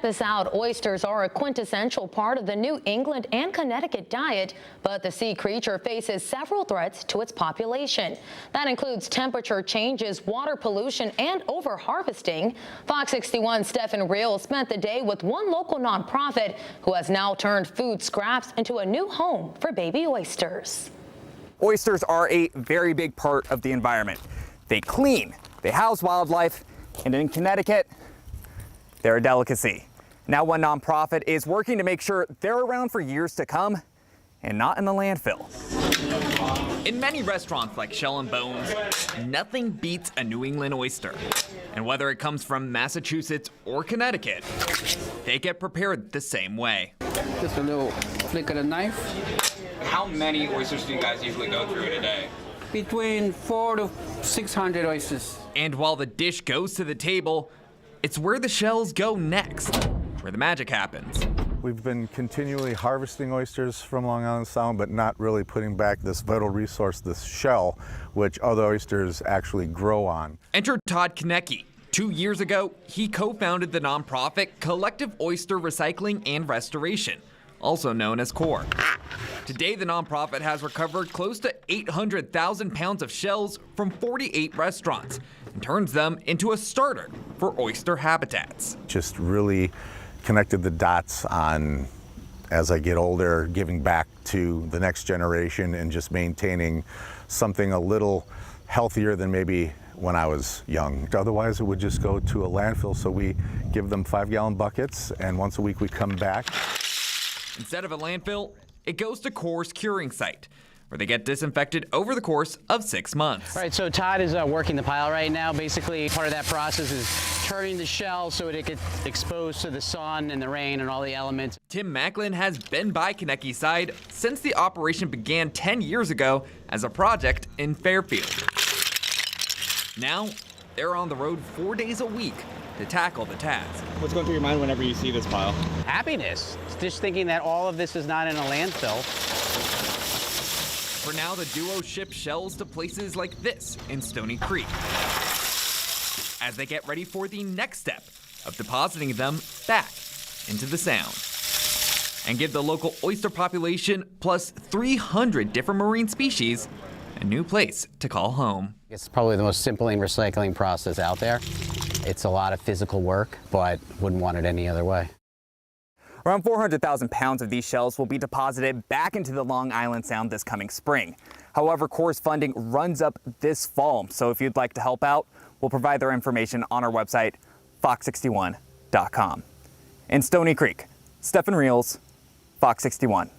check this out. Oysters are a quintessential part of the New England and Connecticut diet, but the sea creature faces several threats to its population. That includes temperature changes, water pollution, and overharvesting. Fox 61's Stephen Reel spent the day with one local nonprofit who has now turned food scraps into a new home for baby oysters. Oysters are a very big part of the environment. They clean, they house wildlife, and in Connecticut, they're a delicacy. Now one nonprofit is working to make sure they're around for years to come and not in the landfill. In many restaurants like Shell and Bones, nothing beats a New England oyster. And whether it comes from Massachusetts or Connecticut, they get prepared the same way. Just a little flick of the knife. How many oysters do you guys usually go through in a day? Between 400 to 600 oysters. And while the dish goes to the table, it's where the shells go next, where the magic happens. We've been continually harvesting oysters from Long Island Sound, but not really putting back this vital resource, this shell, which other oysters actually grow on. Enter Todd Konecki. 2 years ago, he co-founded the nonprofit Collective Oyster Recycling and Restoration, also known as CORE. Today, the nonprofit has recovered close to 800,000 pounds of shells from 48 restaurants and turns them into a starter for oyster habitats. Just really connected the dots on, as I get older, giving back to the next generation and just maintaining something a little healthier than maybe when I was young. Otherwise, it would just go to a landfill, so we give them 5-gallon buckets, and once a week we come back. Instead of a landfill, it goes to CORE's curing site, where they get disinfected over the course of 6 months. All right, so Todd is working the pile right now. Basically, part of that process is turning the shell so it gets exposed to the sun and the rain and all the elements. Tim Macklin has been by Konecki's side since the operation began 10 years ago as a project in Fairfield. Now, they're on the road 4 days a week to tackle the task. What's going through your mind whenever you see this pile? Happiness. Just thinking that all of this is not in a landfill. For now, the duo ships shells to places like this in Stony Creek, as they get ready for the next step of depositing them back into the Sound, and give the local oyster population plus 300 different marine species a new place to call home. It's probably the most simple recycling process out there. It's a lot of physical work, but wouldn't want it any other way. Around 400,000 pounds of these shells will be deposited back into the Long Island Sound this coming spring. However, CORE's funding runs up this fall, so if you'd like to help out, we'll provide their information on our website, fox61.com. In Stony Creek, Stephen Reels, Fox 61.